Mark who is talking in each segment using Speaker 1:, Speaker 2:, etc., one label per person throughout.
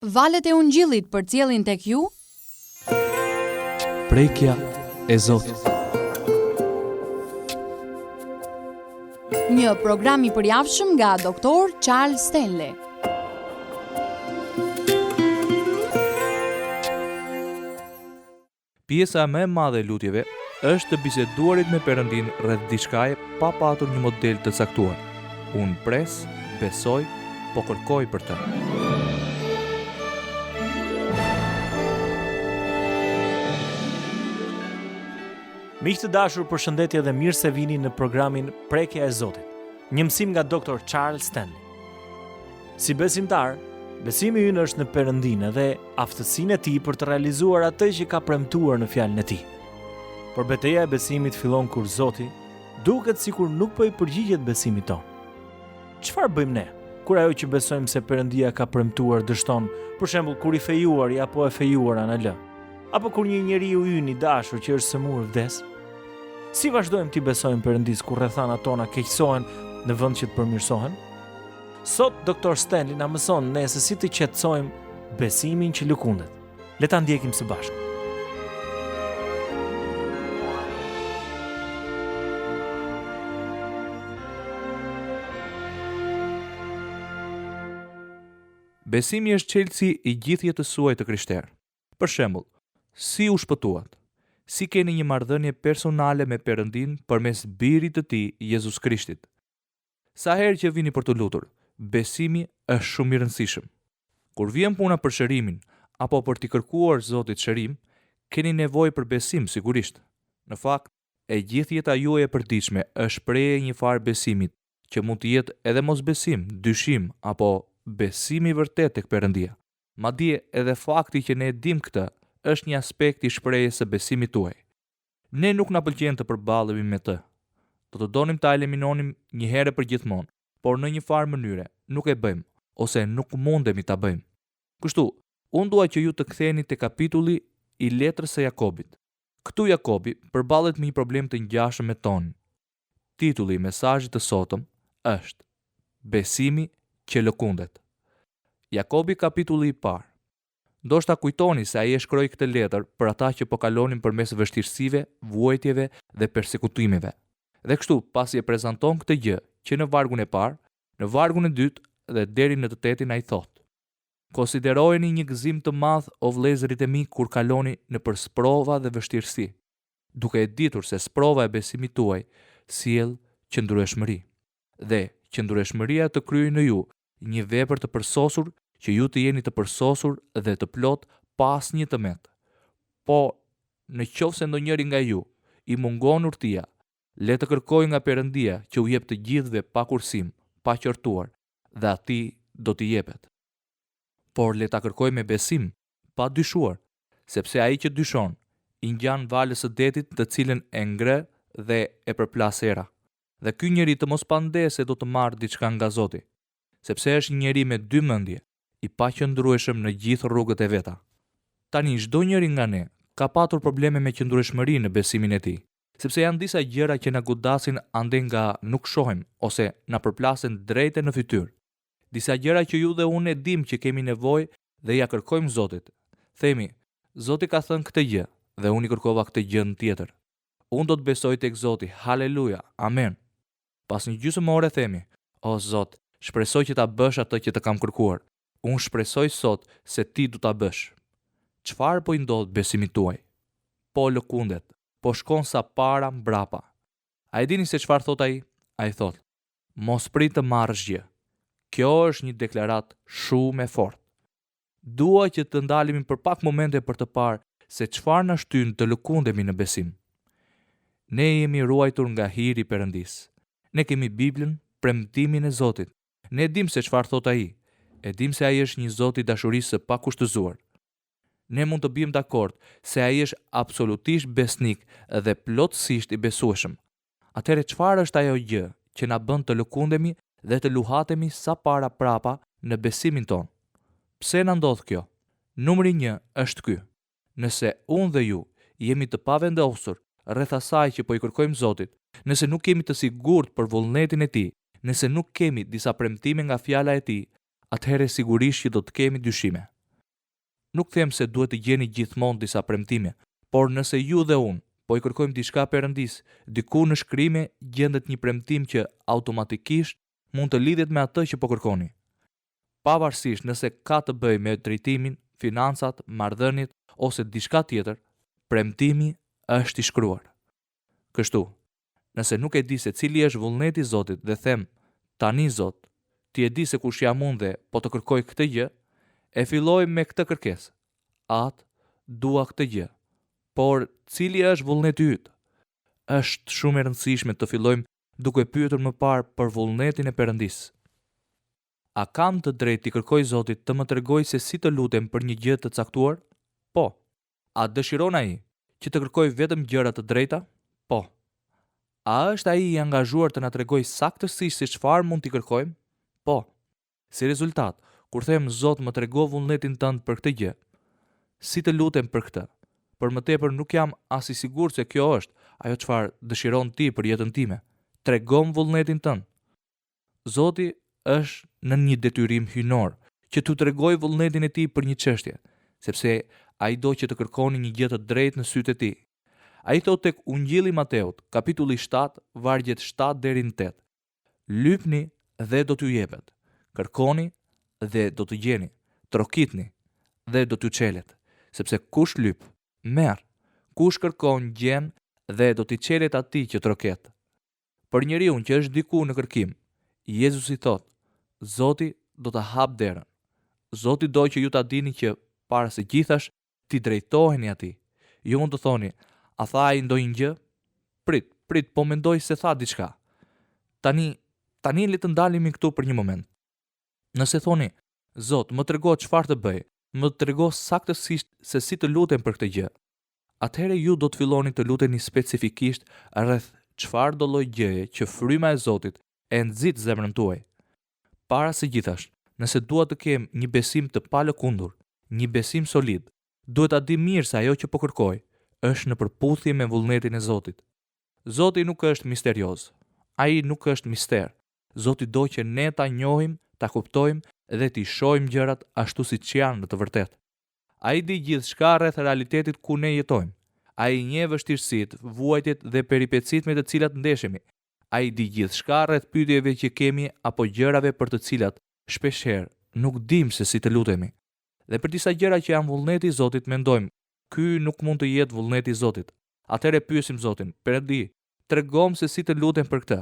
Speaker 1: Valët e Ungjillit përcjellin tek ju
Speaker 2: Prekja e Zotit.
Speaker 1: Një program i përjavshëm nga Dr. Charles Stanley.
Speaker 2: Pjesa më e madhe e lutjeve është të biseduarit me Perëndin rreth diçkaje pa patur një model të caktuar. Unë pres, besoj, po kërkoj për të.
Speaker 3: Miq të dashur, përshëndetje dhe mirë se vini në programin Prekja e Zotit, një mësim nga Dr. Charles Stanley. Si besimtar, besimi ynë është në Perëndinë dhe aftësinë e tij për të realizuar atë që ka premtuar në fjalën e tij. Por betejë e besimit fillon kur Zoti duket sikur nuk po i përgjigjet besimit tonë. Çfarë bëjmë ne kur ajo që besojmë se Perëndia ka premtuar dështon, për shembull kur i fejuari apo e fejuara në lë, apo kur një njeriu ynë i dashur që është sëmurë vdes? Si vazhdojmë t'i besojmë Perëndis kur rrethanat tona keqësohen në vend që të përmirësohen? Sot Dr. Stanley na mëson ne se si të qetësojmë besimin që lëkundet. Le ta ndjekim së bashku.
Speaker 2: Besimi është çelësi i gjithë jetës suaj të krishterë. Për shembull, si u shpëtuat? Si keni një marrëdhënie personale me Perëndin përmes birit të tij, Jezus Krishtit? Sa herë që vini për të lutur, besimi është shumë i rëndësishëm. Kur vjen puna për shërimin apo për t'i kërkuar Zotit shërim, keni nevojë për besim sigurisht. Në fakt, e gjithë jeta juaj e përditshme është shprehje e një farë besimit, që mund të jetë edhe mosbesim, dyshim apo besimi i vërtet tek Perëndia. Madje edhe fakti që ne e dim këtë është një aspekt i shprehjes së besimit tuaj. Ne nuk na pëlqen të përballemi me të. Do të donim ta eliminonim një herë për gjithmonë, por në një farë mënyre nuk e bëjmë ose nuk mundemi ta bëjmë. Kështu, unë dua që ju të ktheheni te kapitulli i letrës së Jakobit. Këtu Jakobi përballet me një problem të ngjashëm me tonin. Titulli i mesazhit të sotëm është Besimi që lëkundet. Jakobi kapitulli i parë. Ndoshta kujtoni se ai e shkroi këtë letër për ata që po kalonin përmes vështirësive, vuajtjeve dhe persekutimeve. Dhe kështu, pasi e prezanton këtë gjë, që në vargun e parë, në vargun e dytë dhe deri në të tetin ai thotë: Konsiderojeni një gëzim të madh o vëllezërit e mi kur kaloni nëpër sprova dhe vështirësi, duke e ditur se sprova e besimit tuaj sjell qëndrueshmëri. Dhe qëndrueshmëria të kryejë në ju një vepër të përsosur, që ju të jeni të përsosur dhe të plot pas një tëmet. Po, në qoftë se ndonjëri nga ju i mungon urtia, le të kërkojë nga Perëndia që u jep të gjithëve pa kursim, pa qortuar, dhe atij do t'i jepet. Por le ta kërkojë me besim, pa dyshuar, sepse ai që dyshon i ngjan valës së detit, të cilën e ngre dhe e përplas era. Dhe ky njeri të mos pandese do të marrë diçka nga Zoti, sepse është një njeri me dy mendje, i paqëndrueshëm në gjithë rrugët e veta. Tani çdo njeri nga ne ka patur probleme me qëndrueshmëri në besimin e tij, sepse janë disa gjëra që na godasin ande nga nuk shohim ose na përplasen drejtë në fytyrë. Disa gjëra që ju dhe unë e dim që kemi nevojë dhe ja kërkojmë Zotit. Themi, Zoti ka thënë këtë gjë dhe unë i kërkova këtë gjë tjetër. Unë do të besoj tek Zoti. Haleluja. Amen. Pas një gjysmë ore themi, o Zot, shpresoj që ta bësh atë që të kam kërkuar. Unë shpresoj sot se ti du ta bësh. Çfarë po i ndodh besimit tuaj? Po lëkundet, po shkon sa para mbrapa. A e dini se çfarë thot ai? Ai thot: Mos prit të marrësh gjë. Kjo është një deklarat shumë e fortë. Dua që të ndalemi për pak momente për të parë se çfarë na shtyn të lëkundemi në besim. Ne jemi ruajtur nga hiri i Perëndis. Ne kemi Biblën, premtimin e Zotit. Ne dim se çfarë thot ai. E dim se ai është një Zot i dashurisë së pakushtëzuar. Ne mund të bijmë dakord se ai është absolutisht besnik dhe plotësisht i besueshëm. Atëherë çfarë është ajo gjë që na bën të lëkundemi dhe të luhatemi sa para prapa në besimin ton? Pse na ndodh kjo? Numri 1 është ky. Nëse unë dhe ju jemi të pavendosur rreth asaj që po i kërkojmë Zotit, nëse nuk kemi të sigurt për vullnetin e tij, nëse nuk kemi disa premtime nga fjala e tij, atëherë sigurisht që do të kemi dyshime. Nuk them se duhet të gjeni gjithmonë disa premtime, por nëse ju dhe unë po i kërkojmë diçka Perëndis, diku në shkrime gjendet një premtim që automatikisht mund të lidhet me atë që po kërkoni. Pavarësisht nëse ka të bëjë me drejtimin, financat, marrëdhëniet ose diçka tjetër, premtimi është i shkruar. Kështu, nëse nuk e di se cili është vullneti i Zotit dhe them, tani Zot, ti e di se kush jam unë dhe po të kërkoj këtë gjë, e filloj me këtë kërkesë. Atë dua këtë gjë. Por cili është vullneti yt? Është shumë e rëndësishme të fillojmë duke pyetur më parë për vullnetin e Perëndis. A kam të drejtë të kërkoj Zotit të më tregojë se si të lutem për një gjë të caktuar? Po. A dëshiron ai që të kërkoj vetëm gjëra të drejta? Po. A është ai i angazhuar të na tregojë saktësisht se çfarë mund t'i kërkojmë? Po. Si rezultat, kur them Zot më trego vullnetin tënd për këtë gjë, si të lutem për këtë? Për më tepër nuk jam as i sigurt se kjo është ajo çfarë dëshiron ti për jetën time. Tregom vullnetin tënd. Zoti është në një detyrim hyjnor që t'u tregoj vullnetin e tij për një çështje, sepse ai do që të kërkoni një gjë të drejtë në sytë e tij. Ai thot tek Ungjilli Mateut, kapitulli 7, vargjet 7 deri në 8. Lypni dhe do t'ju jepet. Kërkoni dhe do të gjeni. Trokitni dhe do t'ju çelet, sepse kush lyp, merr. Kush kërkon, gjen dhe do t'i çelet atij që troket. Për njeriu që është diku në kërkim, Jezusi thot, Zoti do ta hap derën. Zoti do që ju ta dini që para së gjithash ti drejtoheni atij. Ju mund të thoni, a tha ai ndonjë gjë? Prit, po mendoj se tha diçka. Tani le të ndalemi këtu për një moment. Nëse thoni, Zot, më trego çfarë të bëj, më trego saktësisht se si të lutem për këtë gjë, atëherë ju do të filloni të luteni specifikisht rreth çfarë do lloj gjëje që fryma e Zotit e nxit zemrën tuaj. Para së gjithash, nëse dua të kem një besim të palëkundur, një besim solid, duhet ta di mirë se ajo që po kërkoj është në përputhje me vullnetin e Zotit. Zoti nuk është misterioz. Ai nuk është mister. Zoti do që ne ta njohim, ta kuptojmë dhe t'i shohim gjërat ashtu siç janë në të vërtetë. Ai di gjithçka rreth realitetit ku ne jetojmë. Ai njeh vështirësitë, vuajtjet dhe peripecitë me të cilat ndeshemi. Ai di gjithçka rreth pyetjeve që kemi apo gjërave për të cilat shpeshherë nuk dim se si të lutemi. Dhe për disa gjëra që janë vullneti i Zotit mendojmë, ky nuk mund të jetë vullneti i Zotit. Atëherë pyesim Zotin, Perëndi, tregom se si të lutem për këtë.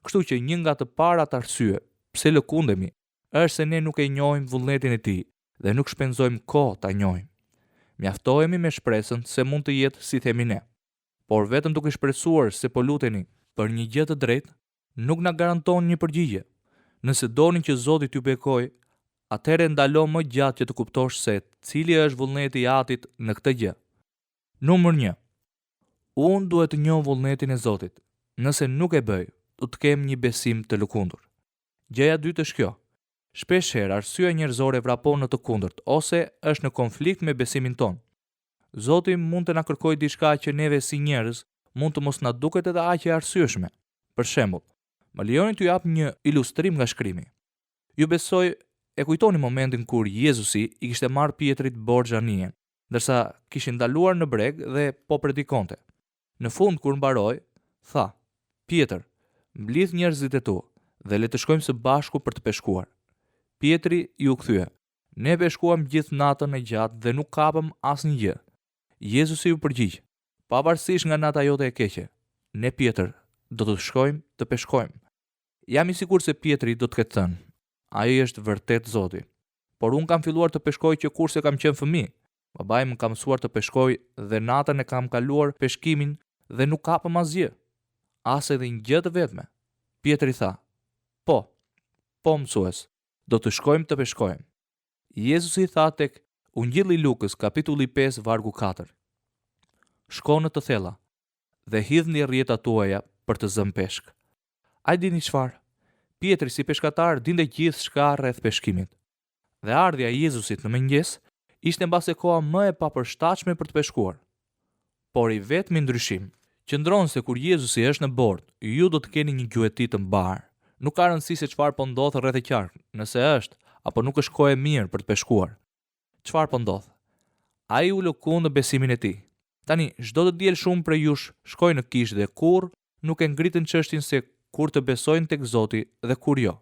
Speaker 2: Kështu që një nga të parat arsye pse lëkundemi është se ne nuk e njohim vullnetin e tij dhe nuk shpenzojmë kohë ta njohim. Mjaftohemi me shpresën se mund të jetë si themi ne. Por vetëm duke shpresuar se po luteni për një gjë të drejtë, nuk na garanton një përgjigje. Nëse doni që Zoti t'ju bekojë, atëherë ndalo më gjatë që të kuptosh se cili është vullneti i Atit në këtë gjë. Numër 1. Unë duhet të njoh vullnetin e Zotit. Nëse nuk e bëj, do të kem një besim të lëkundur. Gjëja e dytë është kjo. Shpeshherë arsyeja njerëzore vrapon në të kundërt ose është në konflikt me besimin ton. Zoti mund të na kërkojë diçka që neve si njerëz mund të mos na duket edhe aq e arsyeshme. Për shembull, më lejoni t'ju jap një ilustrim nga shkrimi. Ju besoj e kujtoni momentin kur Jezusi i kishte marrë Pietrit borxh anijen, ndërsa kishin ndaluar në breg dhe po predikonte. Në fund kur mbaroi, tha: Pietër, mblidh njerëzit e tu dhe le të shkojmë së bashku për të peshkuar. Pietri ju kthye: Ne peshkuam gjithë natën e gjatë dhe nuk kapëm asnjë gjë. Jezusi ju përgjigj: Pavarësisht nga nata jote e keqe, ne Pietër do të shkojmë të peshkojmë. Jam i sigurt se Pietri do të ketë thënë: Ai është vërtet Zoti. Por unë kam filluar të peshkoj që kurse kam qenë fëmijë. Babai më ka mësuar të peshkoj dhe natën e kam kaluar peshkimin dhe nuk kapëm asgjë. As edhe një gjë të vetme. Pietri tha: Po mësues, do të shkojmë të peshkojmë. Jezusi tha tek Ungjilli i Lukës, kapitulli 5, vargu 4. Shko në të thella dhe hidhni rrjetat tuaja për të zënë peshk. A dini çfarë? Pietri si peshkatar dinte gjithçka rreth peshkimit. Dhe ardhja e Jezusit në mëngjes ishte mbase koha më e papërshtatshme për të peshkuar. Por i vetmi ndryshim qëndron se kur Jezusi është në bord, ju do të keni një gjueti të mbar. Nuk ka rëndësi se çfarë po ndodh rreth e qark, nëse është apo nuk është kohë e mirë për të peshkuar. Çfarë po ndodh? Ai u lëkundë në besimin e tij. Tani, çdo të diel shumë prej jush shkojnë në kishë dhe kur nuk e ngritën çështjen se kur të besojnë tek Zoti dhe kur jo.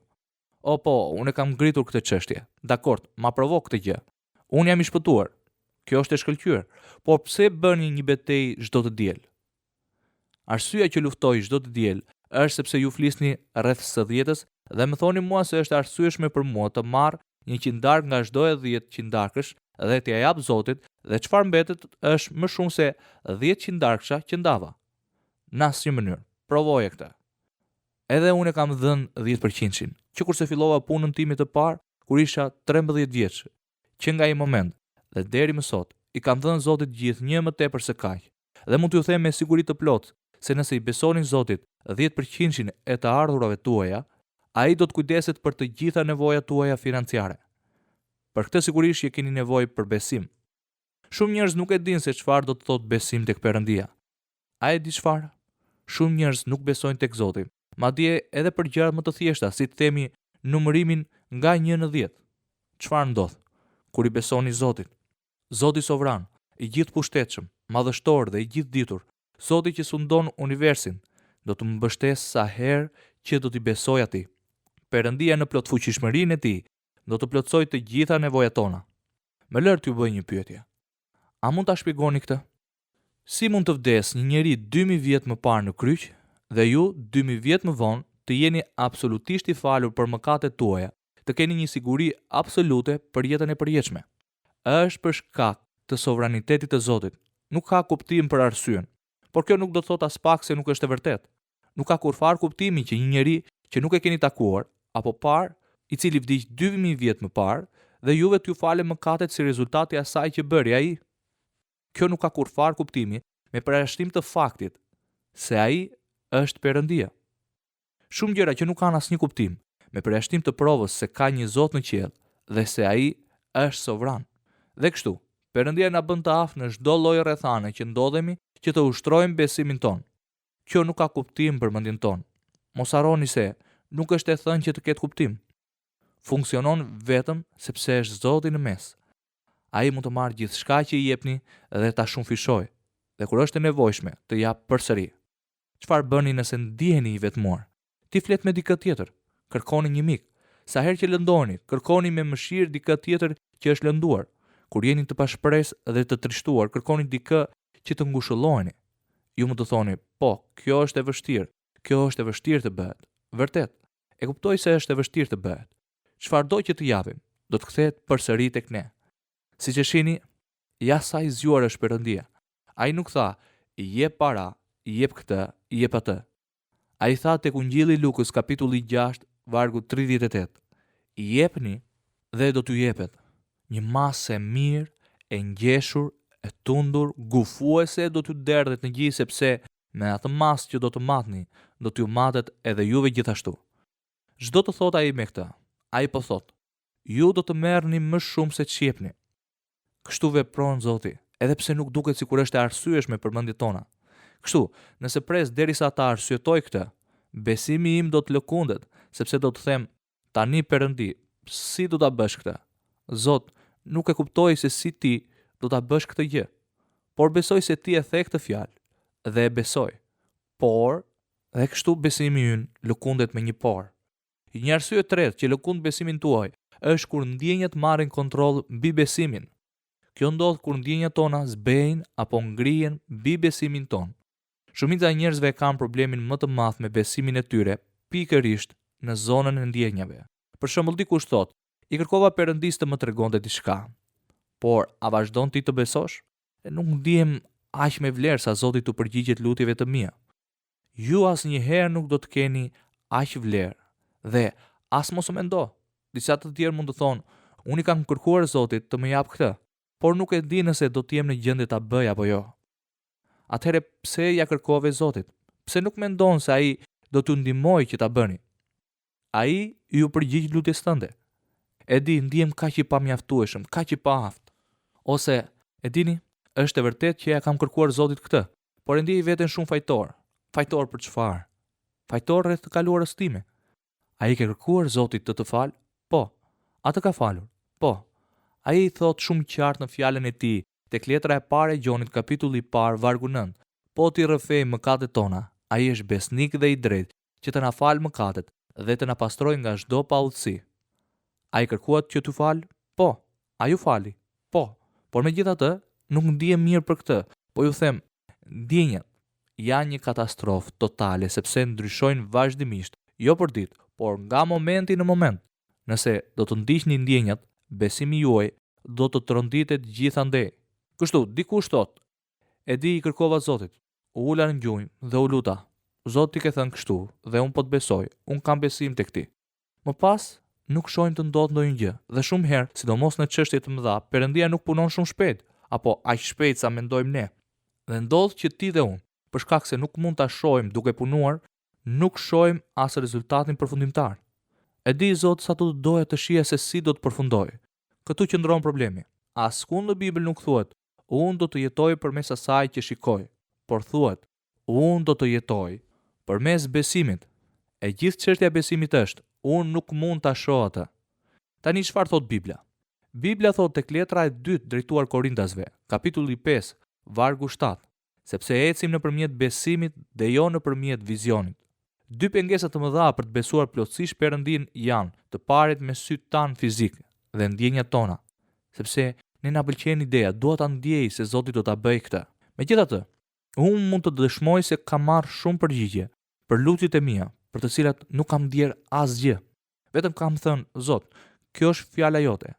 Speaker 2: O po, unë kam ngritur këtë çështje. Dakor, ma provo këtë gjë. Unë jam i shpëtuar. Kjo është e shkëlqyer. Por pse bëni një betejë çdo të diel? Arsyeja që luftoj çdo të diel është sepse ju flisni rreth së 10-s dhe më thoni mua se është arsyeshme për mua të marr 100 darkë nga çdo e 10 darkësh dhe t'ia jap Zotit, dhe çfarë mbetet është më shumë se 10 darksha që ndava. Në asnjë mënyrë. Provoje këtë. Edhe unë kam dhënë 10%, që kurse fillova punën time të parë kur isha 13 vjeç, që nga ai moment dhe deri më sot i kam dhënë Zotit gjithnjë më tepër se kaq. Dhe mund t'ju them me siguri të plotë se nëse i besonin Zotit 10% e të ardhurave tuaja, ai do të kujdeset për të gjitha nevojat tuaja financiare. Për këtë sigurisht që keni nevojë për besim. Shumë njerëz nuk e dinë se çfarë do të thotë besim tek Perëndia. A e di çfarë? Shumë njerëz nuk besojnë tek Zoti, madje edhe për gjëra më të thjeshta, si të themi numërimin nga 1 në 10. Çfarë ndodh kur i besoni Zotit? Zoti sovran, i gjithë pushtetshëm, madhështor dhe i gjithë ditur, Zoti që sundon universin, do të më mbështesë sa herë që do t'i besoj atij. Perëndia në plot fuqishmërinë e tij do të plotësoj të gjitha nevojat tona. Më lër t'ju bëj një pyetje. A mund ta shpjegoni këtë? Si mund të vdes një njeri 2000 vjet më parë në kryq dhe ju 2000 vjet më vonë të jeni absolutisht i falur për mëkatet tuaja, të keni një siguri absolute për jetën e përjetshme? Është për shkak të sovranitetit të Zotit. Nuk ka kuptim për arsyen, por kjo nuk do të thotë as pak se nuk është e vërtetë. Nuk ka kurfar kuptimi që një njeri që nuk e keni takuar apo parë, i cili vdiq 2000 vjet më parë dhe juve t'ju falen mëkatet si rezultati i asaj që bëri ai. Kjo nuk ka kurfar kuptimi me parashtim të faktit se ai është Perëndia. Shumë gjëra që nuk kanë asnjë kuptim, me parashtim të provës se ka një Zot në qiell dhe se ai është sovran. Dhe kështu, Perëndia na bën të aftë në çdo lloj rrethane që ndodhemi që të ushtrojmë besimin ton. Kjo nuk ka kuptim për mendjen ton. Mos harroni se nuk është e thënë që të ketë kuptim. Funksionon vetëm sepse është Zoti në mes. Ai mund të marrë gjithçka që i jepni dhe ta shumëfishojë, dhe kur është e nevojshme të jap përsëri. Çfarë bëni nëse ndiheni i vetmuar? Ti flet me dikë tjetër, kërkoni një mik. Sa herë që lëndoni, kërkoni me mëshirë dikë tjetër që është lënduar. Kur jeni të pashpresë dhe të trishtuar, kërkoni dikë që të ngushëlloheni. Ju mund të thoni, po, kjo është e vështirë të bëhet. Vërtet, e kuptoj se është e vështirë të bëhet. Çfarëdo që të japim, do të kthehet përsëri tek ne. Siç e shihni, ja sa i zgjuar është Perëndia. Ai nuk tha, i jep para, i jep këtë, i jep atë. Ai tha tek Ungjilli i Lukës kapitulli 6, vargu 38, i jepni dhe do t'ju jepet. Një masë e mirë, e ngjeshur, e tundur, gufuese do t'ju derdhet në gjë, sepse me atë masë që do të matni, do t'ju matet edhe juve gjithashtu. Çdo të thot ai me këtë, ai po thot, ju do të merrni më shumë se ç'jepni. Kështu vepron Zoti, edhe pse nuk duket sikur është e arsyeshme për mendjet tona. Kështu, nëse pres derisa ta arsyetoj këtë, besimi im do të lëkundet, sepse do të them, tani Perëndi, si do ta bësh këtë? Zot, nuk e kuptoj se si ti do ta bësh këtë gjë, por besoj se ti e the këtë fjalë dhe e besoj. Por, dhe kështu besimi ynë lëkundet me një por. Një arsye e tretë që lëkund besimin tuaj është kur ndjenjat marrin kontroll mbi besimin. Kjo ndodh kur ndjenjat tona zbehejnë apo ngrihen mbi besimin ton. Shumica e njerëzve kanë problemin më të madh me besimin e tyre, pikërisht në zonën e ndjenjave. Për shembull, dikush thotë, i kërkova Perëndis të më tregonte diçka. Por a vazhdon ti të besosh? Nuk ndihem aq me vlerë sa Zoti të përgjigjet lutjeve të mia. Ju asnjëherë nuk do të keni aq vlerë. Dhe as mos u mendo. Disa të tjerë mund të thonë, unë i kam kërkuar Zotit të më jap këtë, por nuk e di nëse do të jem në gjendje ta bëj apo jo. Atëherë pse ja kërkove Zotit? Pse nuk mendon se ai do t'ju ndihmojë që ta bëni? Ai ju përgjigj lutjes tënde. E di, ndihem kaq i pamjaftueshëm, kaq i paaft. Ose, e dini, është e vërtetë që ja kam kërkuar Zotit këtë, por e ndjej veten shumë fajtor. Fajtor për çfarë? Fajtor rreth të kaluarës time. Ai ka kërkuar Zotit të falë? Po. Atë ka falur? Po. Ai i thot shumë qartë në fjalën e tij Tek letra e parë e Gjonit kapitulli i parë vargu 9. Po ti rrëfej mëkatet tona, ai është besnik dhe i drejtë që të na falë mëkatet dhe të na pastrojë nga çdo paudhësi. Ai kërkuat që t'ju falë? Po. A ju fali? Po. Por megjithatë, nuk ndihem mirë për këtë, po ju them, ndjenjat janë një katastrofë totale sepse ndryshojnë vazhdimisht, jo për ditë, por nga momenti në moment. Nëse do të ndiqni ndjenjat, besimi juaj do të tronditet gjithandej. Kështu, dikush thotë, e di i kërkova Zotit, u ula në gjunjë dhe u luta. Zoti ke thënë kështu dhe unë po të besoj, unë kam besim tek ti. Më pas, nuk shohim të ndodhë ndonjë gjë dhe shumë herë, sidomos në çështje të mëdha, Perëndia nuk punon shumë shpejt, apo aq shpejt sa mendojmë ne. Dhe ndodh që ti dhe unë, për shkak se nuk mund ta shohim duke punuar, nuk shohim as rezultatin përfundimtar. E di Zoti sa të doja të shija se si do të përfundoj. Këtu qëndron problemi. Askund në Bibël nuk thuhet, unë do të jetoj përmes asaj që shikoj, por thuhet, unë do të jetoj përmes besimit. E gjithë çështja e besimit është, unë nuk mund ta shoh atë. Tani çfarë thot Bibla? Bibla thot tek letra e 2 drejtuar Korintasve, kapitulli 5, vargu 7, sepse ecim nëpërmjet besimit dhe jo nëpërmjet vizionit. Dy pengesa të mëdha për të besuar plotësisht Perëndin janë të paret me syt tan fizik dhe ndjenjat tona, sepse ne na pëlqen ideja, dua ta ndjej se Zoti do ta bëj këtë. Megjithatë, unë mund të dëshmoj se kam marrë shumë përgjigje për lutjet e mia, për të cilat nuk kam ndier asgjë. Vetëm kam thënë, Zot, kjo është fjala jote.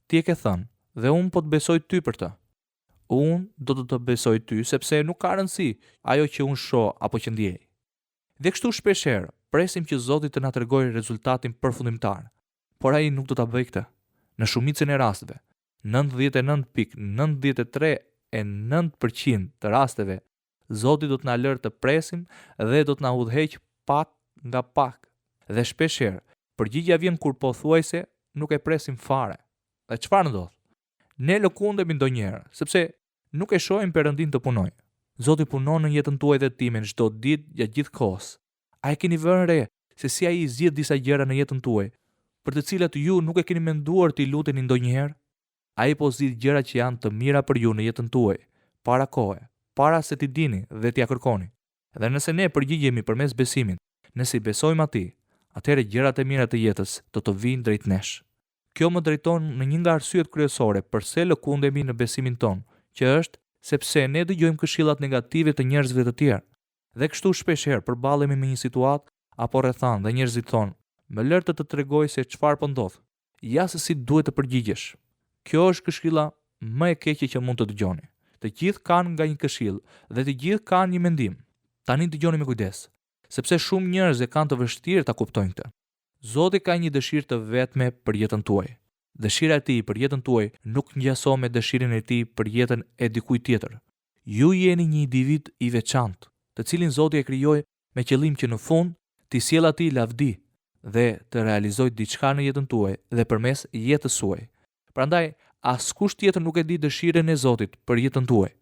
Speaker 2: Ti e ke thënë dhe unë po të besoj ty për të. Unë do të besoj ty sepse nuk ka rëndësi ajo që unë shoh apo që ndjej. Dhe kështu shpeshherë presim që Zoti të na tregojë rezultatin përfundimtar, por ai nuk do ta bëjë këtë. Në shumicën e rasteve, 99.93% të rasteve, Zoti do të na lërë të presim dhe do të na udhëheq pak nga pak. Dhe shpeshherë, përgjigjja vjen kur pothuajse nuk e presim fare. Dhe çfarë ndodh? Ne lëkundemi ndonjëherë, sepse nuk e shohim Perëndin të punojë. Zoti punon në jetën tuaj dhe time çdo ditë gjatë gjithë kohës. A e keni vënë re se si ai i zgjidh disa gjëra në jetën tuaj, për të cilat ju nuk e keni menduar t'i luteni ndonjëherë? Ai po zgjidh gjëra që janë të mira për ju në jetën tuaj, para kohe, para se t'i dini dhe t'ia kërkoni. Dhe nëse ne përgjigjemi përmes besimit, nëse i besojmë atij, atëherë gjërat e mira të jetës do të vinë drejt nesh. Kjo më drejton në një nga arsyet kryesore pse lëkundemi në besimin ton, që është sepse ne dëgjojmë këshillat negative të njerëzve të tjerë. Dhe kështu shpeshherë përballemi me një situatë apo rrethan dhe njerëzit thonë, "Më lër të tregoj se çfarë po ndodh. Ja se si duhet të përgjigjesh." Kjo është këshilla më e keqe që mund të dëgjoni. Të gjithë kanë nga një këshill dhe të gjithë kanë një mendim. Tani dëgjoni me kujdes, sepse shumë njerëz e kanë të vështirë ta kuptojnë këtë. Zoti ka një dëshirë të vetme për jetën tuaj. Dëshira e tij për jetën tuaj nuk ngjason me dëshirën e tij për jetën e dikujt tjetër. Ju jeni një individ i veçantë, të cilin Zoti e krijoi me qëllim që në fund t'i sjellë atij lavdi dhe të realizojë diçka në jetën tuaj dhe përmes jetës suaj. Prandaj, askush tjetër nuk e di dëshirën e Zotit për jetën tuaj.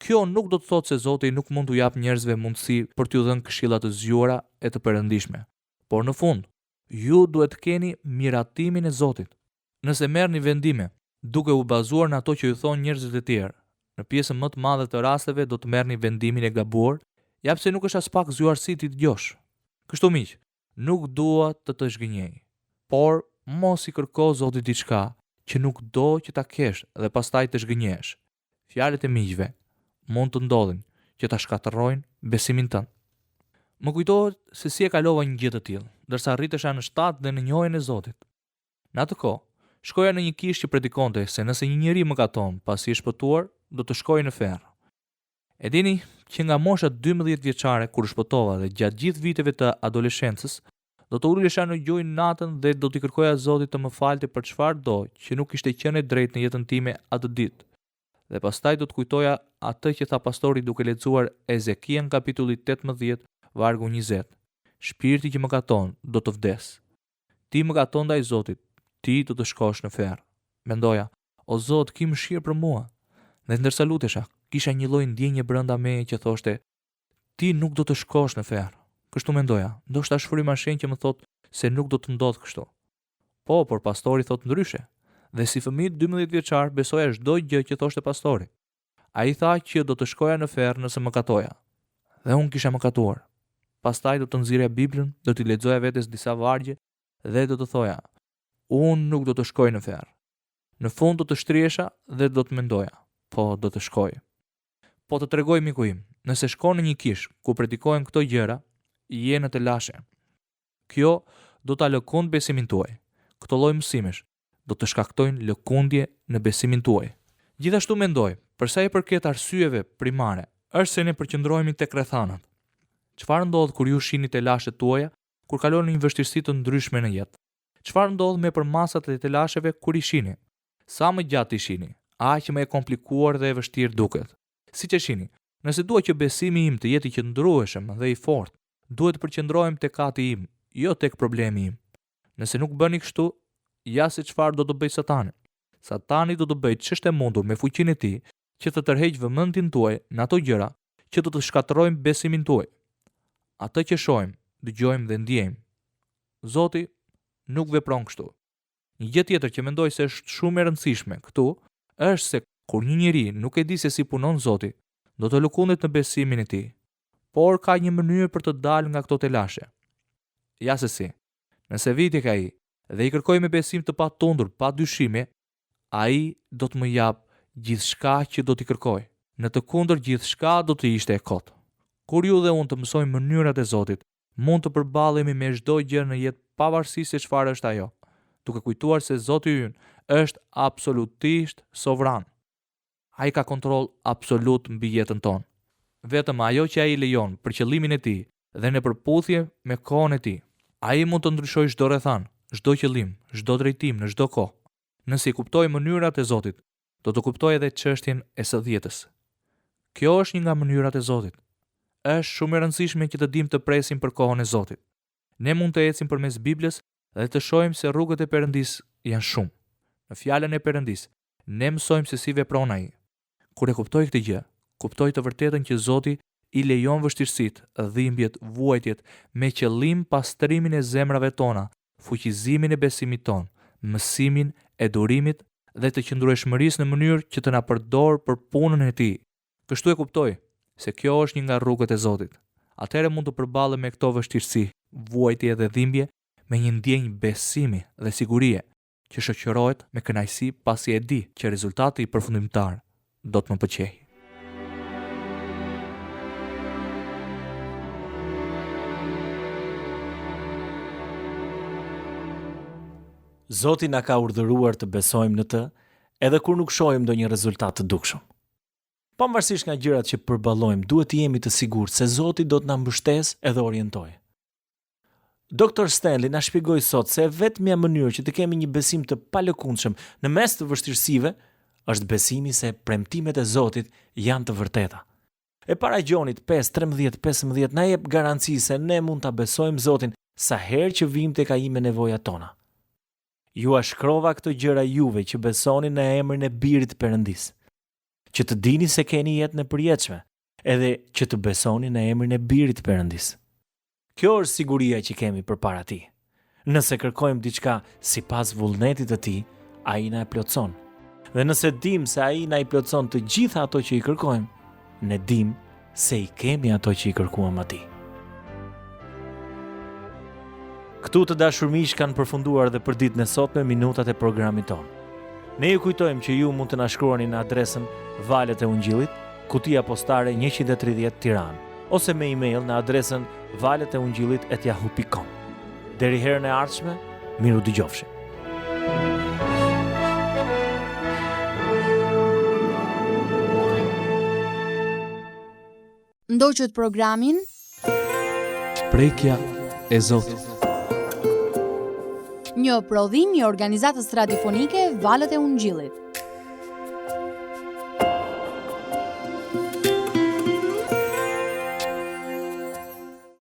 Speaker 2: Kjo nuk do të thotë se Zoti nuk mund t'u jap njerëzve mundësi për t'ju dhënë këshilla të zgjuara e të perëndishme. Por në fund, ju duhet të keni miratimin e Zotit. Nëse merrni vendime duke u bazuar në ato që ju thonë njerëzit e tjerë, në pjesën më të madhe të rasteve do të merrni vendimin e gabuar, ja pse nuk është as pak zgjuarsi ti dëgjosh. Kështu miq, nuk dua të zhgënjej, por mos i kërko Zotit diçka që nuk do që ta kesh dhe pastaj të zhgënjesh. Fjalët e miqve mund të ndodhin që ta shkatërrojnë besimin tënd. Më kujtohet se si e kalova një gjë të tillë, ndërsa rritesha në shtat dhe në njohjen e Zotit. Në atë kohë, shkoja në një kishë që predikonte se nëse një njeri mëkaton pasi i shpëtuar, do të shkojë në ferr. E dini që nga mosha 12 vjeçare kur shpëtova dhe gjatë gjithë viteve të adoleshencës, do të ulesha në gjujë natën dhe do t'i kërkoja Zotit të më falte për çfarë do që nuk ishte qenë drejt në jetën time atë ditë. Dhe pastaj do të kujtoja atë që tha pastori duke lexuar Ezekiel kapitulli 18 vargu 20. Shpirti që mëkaton do të vdes. Ti mëkaton ndaj Zotit, ti do të shkosh në ferr. Mendoja, o Zot, ki mëshirë për mua. Dhe ndërsa lutesha, kisha një lloj ndjenje brenda meje që thoshte, ti nuk do të shkosh në ferr. Kështu mendoja, ndoshta është fryma shenjë që më thot se nuk do të ndodh kështu. Po, por pastori thot ndryshe. Dhe si fëmijë 12 vjeçar besoja çdo gjë që thoshte pastori. A i tha që do të shkoja në ferr nëse mëkatoja. Dhe unë kisha mëkatuar. Pastaj do të nxirja Biblën, do t'i lexoja vetes disa vargje dhe do të thoja, unë nuk do të shkoj në ferr. Në fund do të shtriesha dhe do të mendoja, po do të shkoj. Po të tregoj miku im, nëse shkon në një kish ku predikohen këto gjëra, je në të lashe. Kjo do ta lëkund besimin tuaj. Këto lloj mësimesh do të shkaktojnë lëkundje në besimin tuaj. Gjithashtu mendoj, për sa i përket arsyeve primare, është se ne përqendrohemi tek rrethanat. Çfarë ndodh kur ju shihni të lashet tuaja kur kaloni një vështirësi të ndryshme në jetë? Çfarë ndodh me përmasat e të lasheve kur i shihni? Sa më gjatë i shihni, aq më e komplikuar dhe e vështirë duket. Siç e shihni, nëse dua që besimi im të jetë i qëndrueshëm dhe i fortë, duhet të përqendrohem tek ati im, jo tek problemi im. Nëse nuk bëni kështu, ja se çfarë do të bëj Satani. Satani do të bëjë ç'është e mundur me fuqinë e tij që të tërheqë vëmendjen tuaj në ato gjëra që do të shkatërrojnë besimin tuaj. Atë që shohim, dëgjojmë dhe ndjejmë. Zoti nuk vepron kështu. Një gjë tjetër që mendoj se është shumë e rëndësishme këtu është se kur një njeri nuk e di se si punon Zoti, do të lëkundet në besimin e tij. Por ka një mënyrë për të dalë nga këto telashe. Ja se si. Nëse vi tek ai dhe i kërkoj me besim të patundur, pa dyshime, ai do të më jap gjithçka që do t'i kërkoj. Në të kundër gjithçka do të ishte e kotë. Kur ju dhe unë të mësojmë mënyrat e Zotit, mund të përballemi me çdo gjë në jetë pavarësisht se çfarë është ajo, duke kujtuar se Zoti ynë është absolutisht sovran. Ai ka kontroll absolut mbi jetën tonë. Vetëm ajo që ai lejon për qëllimin e tij dhe në përputhje me kohën e tij. Ai mund të ndryshojë çdo rrethan, çdo qëllim, çdo drejtim në çdo kohë. Nëse i kuptoj mënyrat e Zotit, do të kuptoj edhe çështjen e së dietës. Kjo është një nga mënyrat e Zotit. Është shumë e rëndësishme që të dimë të presim për kohën e Zotit. Ne mund të ecim përmes Biblës dhe të shohim se rrugët e Perëndis janë shumë. Në fjalën e Perëndis, ne mësojmë se si vepron ai. Kur e kuptoj këtë gjë, kuptoj të vërtetën që Zoti i lejon vështirësitë, dhimbjet, vuajtjet me qëllim pastrimin e zemrave tona, fuqizimin e besimit ton, mësimin e durimit dhe të qëndrueshmërisë në mënyrë që të na përdor për punën e tij. Kështu e kuptoj se kjo është një nga rrugët e Zotit. Atëherë mund të përballem me këto vështirësi, vuajtje dhe dhimbje me një ndjenjë besimi dhe sigurie që shoqërohet me kënaqësi pasi e di që rezultati i përfundimtar do të më pëlqejë.
Speaker 3: Zoti na ka urdhëruar të besojmë në të, edhe kur nuk shohim ndonjë rezultat të dukshëm. Pavarësisht nga gjërat që përballojmë, duhet të jemi të sigurt se Zoti do të na mbështesë edhe orientojë. Dr. Stanley na shpjegoi sot se vetmja mënyrë që të kemi një besim të palëkundshëm në mes të vështirësive është besimi se premtimet e Zotit janë të vërteta. E para Gjonit 5:13-15 na jep garanci se ne mund ta besojmë Zotin sa herë që vim tek ai me nevojat tona. Ju shkrova këto gjëra juve që besoni në emrin e Birit Perëndis, që të dini se keni jetën e përjetshme, edhe që të besoni në emrin e Birit Perëndis. Kjo është siguria që kemi përpara tij. Nëse kërkojmë diçka sipas vullnetit të tij, ai na e plotson. Dhe nëse dim se ai na i plotson të gjitha ato që i kërkojmë, ne dim se i kemi ato që i kërkuam atij. Këtu të dashur miq kanë përfunduar dhe për ditën e sotme minutat e programit tonë. Ne ju kujtojmë që ju mund të na shkruani në adresën Valët e Ungjillit, kutia postare 130 Tiranë, ose me email në adresën valëteungjillit@yahoo.com. Deri herën e ardhshme, miru dëgjofshim.
Speaker 1: Ndoqët programin
Speaker 2: Prekja e Zotit.
Speaker 1: një prodhim i organizatës radiofonike Valët e Ungjillit.